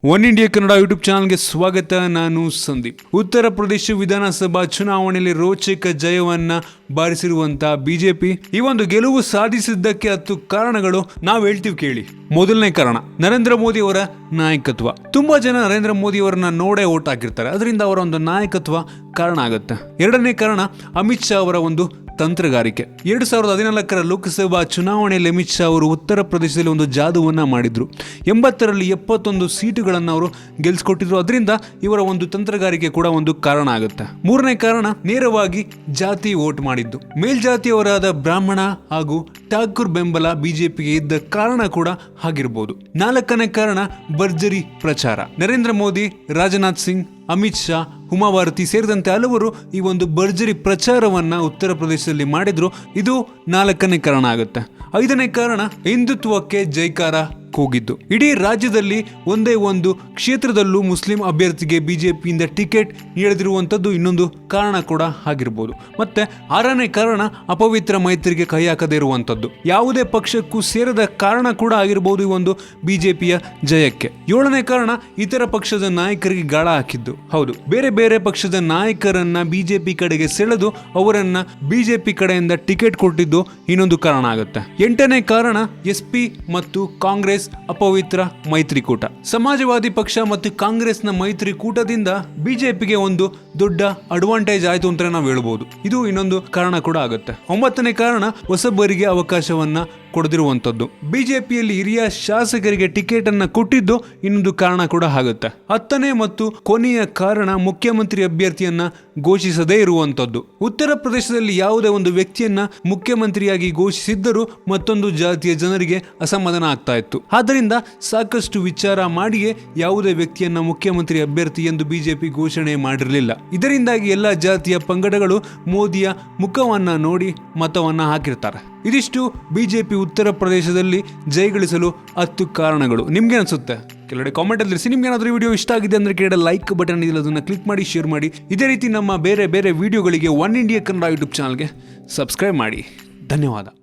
One India Kannada YouTube ಚಾನಲ್ಗೆ ಸ್ವಾಗತ. ನಾನು ಸಂದೀಪ್. ಉತ್ತರ ಪ್ರದೇಶ ವಿಧಾನಸಭಾ ಚುನಾವಣೆಯಲ್ಲಿ ರೋಚಕ ಜಯವನ್ನ ಬಾರಿಸಿರುವಂತಹ ಬಿಜೆಪಿ ಈ ಒಂದು ಗೆಲುವು ಸಾಧಿಸಿದ್ದಕ್ಕೆ 10 ಕಾರಣಗಳು ನಾವು ಹೇಳ್ತೀವಿ ಕೇಳಿ. ಮೊದಲನೇ ಕಾರಣ ನರೇಂದ್ರ ಮೋದಿ ಅವರ ನಾಯಕತ್ವ. ತುಂಬಾ ಜನ ನರೇಂದ್ರ ಮೋದಿ ಅವರನ್ನ ನೋಡೇ ಓಟ್ ಹಾಕಿರ್ತಾರೆ, ಅದರಿಂದ ಅವರ ಒಂದು ನಾಯಕತ್ವ ಕಾರಣ ಆಗುತ್ತೆ. ಎರಡನೇ ಕಾರಣ ಅಮಿತ್ ಶಾ ಅವರ ಒಂದು ತಂತ್ರಗಾರಿಕೆ. 2014 ಲೋಕಸಭಾ ಚುನಾವಣೆಯಲ್ಲಿ ಅಮಿತ್ ಶಾ ಅವರು ಉತ್ತರ ಪ್ರದೇಶದಲ್ಲಿ ಒಂದು ಜಾದುವನ್ನ ಮಾಡಿದ್ರು. 80ರಲ್ಲಿ 71 ಸೀಟುಗಳನ್ನು ಅವರು ಗೆಲ್ಸ್ಕೊಟ್ಟಿದ್ರು. ಅದರಿಂದ ಇವರ ಒಂದು ತಂತ್ರಗಾರಿಕೆ ಕೂಡ ಒಂದು ಕಾರಣ ಆಗುತ್ತೆ. ಮೂರನೇ ಕಾರಣ ನೇರವಾಗಿ ಜಾತಿ ವೋಟ್ ಮಾಡಿದ್ದು. ಮೇಲ್ಜಾತಿಯವರಾದ ಬ್ರಾಹ್ಮಣ ಹಾಗೂ ಠಾಕೂರ್ ಬೆಂಬಲ ಬಿಜೆಪಿಗೆ ಇದ್ದ ಕಾರಣ ಕೂಡ ಆಗಿರ್ಬೋದು. ನಾಲ್ಕನೇ ಕಾರಣ ಭರ್ಜರಿ ಪ್ರಚಾರ. ನರೇಂದ್ರ ಮೋದಿ, ರಾಜನಾಥ್ ಸಿಂಗ್, ಅಮಿತ್ ಶಾ, ಉಮಾ ಭಾರತಿ ಸೇರಿದಂತೆ ಹಲವರು ಈ ಒಂದು ಭರ್ಜರಿ ಪ್ರಚಾರವನ್ನ ಉತ್ತರ ಪ್ರದೇಶದಲ್ಲಿ ಮಾಡಿದ್ರು. ಇದು 4ನೇ ಕಾರಣ ಆಗುತ್ತೆ. 5ನೇ ಕಾರಣ ಹಿಂದುತ್ವಕ್ಕೆ ಜೈಕಾರ ಕೂಗಿದ್ದು. ಇಡೀ ರಾಜ್ಯದಲ್ಲಿ ಒಂದೇ ಒಂದು ಕ್ಷೇತ್ರದಲ್ಲೂ ಮುಸ್ಲಿಂ ಅಭ್ಯರ್ಥಿಗೆ ಬಿಜೆಪಿಯಿಂದ ಟಿಕೆಟ್ ನೀಡದಿರುವಂಥದ್ದು ಇನ್ನೊಂದು ಕಾರಣ ಕೂಡ ಆಗಿರ್ಬೋದು. ಮತ್ತೆ 6ನೇ ಕಾರಣ ಅಪವಿತ್ರ ಮೈತ್ರಿಗೆ ಕೈ ಹಾಕದೇ ಇರುವಂಥದ್ದು. ಯಾವುದೇ ಪಕ್ಷಕ್ಕೂ ಸೇರದ ಕಾರಣ ಕೂಡ ಆಗಿರ್ಬೋದು ಈ ಒಂದು ಬಿಜೆಪಿಯ ಜಯಕ್ಕೆ. 7ನೇ ಕಾರಣ ಇತರ ಪಕ್ಷದ ನಾಯಕರಿಗೆ ಗಾಳ ಹಾಕಿದ್ದು. ಹೌದು, ಬೇರೆ ಬೇರೆ ಪಕ್ಷದ ನಾಯಕರನ್ನ ಬಿಜೆಪಿ ಕಡೆಗೆ ಸೆಳೆದು ಅವರನ್ನ ಬಿಜೆಪಿ ಕಡೆಯಿಂದ ಟಿಕೆಟ್ ಕೊಟ್ಟಿದ್ದು ಇನ್ನೊಂದು ಕಾರಣ ಆಗುತ್ತೆ. 8ನೇ ಕಾರಣ ಎಸ್ಪಿ ಮತ್ತು ಕಾಂಗ್ರೆಸ್ ಅಪವಿತ್ರ ಮೈತ್ರಿಕೂಟ. ಸಮಾಜವಾದಿ ಪಕ್ಷ ಮತ್ತು ಕಾಂಗ್ರೆಸ್ನ ಮೈತ್ರಿಕೂಟದಿಂದ ಬಿಜೆಪಿಗೆ ಒಂದು ದೊಡ್ಡ ಅಡ್ವಾಂಟೇಜ್ ಆಯ್ತು ಅಂತ ನಾವು ಹೇಳ್ಬೋದು. ಇದು ಇನ್ನೊಂದು ಕಾರಣ ಕೂಡ ಆಗುತ್ತೆ. 9ನೇ ಕಾರಣ ಹೊಸಬರಿಗೆ ಅವಕಾಶವನ್ನ ಕೊಡದಿರುವಂಥದ್ದು. ಬಿಜೆಪಿಯಲ್ಲಿ ಹಿರಿಯ ಶಾಸಕರಿಗೆ ಟಿಕೆಟ್ ಅನ್ನ ಕೊಟ್ಟಿದ್ದು ಇನ್ನೊಂದು ಕಾರಣ ಕೂಡ ಆಗುತ್ತೆ. 10ನೇ ಮತ್ತು ಕೊನೆಯ ಕಾರಣ ಮುಖ್ಯಮಂತ್ರಿ ಅಭ್ಯರ್ಥಿಯನ್ನ ಘೋಷಿಸದೇ ಇರುವಂಥದ್ದು. ಉತ್ತರ ಪ್ರದೇಶದಲ್ಲಿ ಯಾವುದೇ ಒಂದು ವ್ಯಕ್ತಿಯನ್ನ ಮುಖ್ಯಮಂತ್ರಿಯಾಗಿ ಘೋಷಿಸಿದ್ದರೂ ಮತ್ತೊಂದು ಜಾತಿಯ ಜನರಿಗೆ ಅಸಮಾಧಾನ ಆಗ್ತಾ ಇತ್ತು. ಆದ್ದರಿಂದ ಸಾಕಷ್ಟು ವಿಚಾರ ಮಾಡಿಯೇ ಯಾವುದೇ ವ್ಯಕ್ತಿಯನ್ನ ಮುಖ್ಯಮಂತ್ರಿ ಅಭ್ಯರ್ಥಿ ಎಂದು ಬಿಜೆಪಿ ಘೋಷಣೆ ಮಾಡಿರಲಿಲ್ಲ. ಇದರಿಂದಾಗಿ ಎಲ್ಲ ಜಾತಿಯ ಪಂಗಡಗಳು ಮೋದಿಯ ಮುಖವನ್ನ ನೋಡಿ ಮತವನ್ನ ಹಾಕಿರ್ತಾರೆ. ಇದಿಷ್ಟು ಬಿಜೆಪಿ ಉತ್ತರ ಪ್ರದೇಶದಲ್ಲಿ ಜಯಗಳಿಸಲು 10 ಕಾರಣಗಳು. ನಿಮ್ಗೆ ಅನ್ಸುತ್ತೆ? ಕೆಲವೆಡೆ ಕಾಮೆಂಟ್ ಅಲ್ಲಿ ತಿಳಿಸಿ. ನಿಮ್ಗೆ ಏನಾದರೂ ವಿಡಿಯೋ ಇಷ್ಟ ಆಗಿದೆ ಅಂದ್ರೆ ಕೆಳಗಡೆ ಲೈಕ್ ಬಟನ್ ಇದೆಯಲ್ಲ, ಅದನ್ನ ಕ್ಲಿಕ್ ಮಾಡಿ ಶೇರ್ ಮಾಡಿ. ಇದೇ ರೀತಿ ನಮ್ಮ ಬೇರೆ ಬೇರೆ ವಿಡಿಯೋಗಳಿಗೆ ಒನ್ ಇಂಡಿಯಾ ಕನ್ನಡ ಯೂಟ್ಯೂಬ್ ಚಾನಲ್ಗೆ ಸಬ್ಸ್ಕ್ರೈಬ್ ಮಾಡಿ. ಧನ್ಯವಾದ.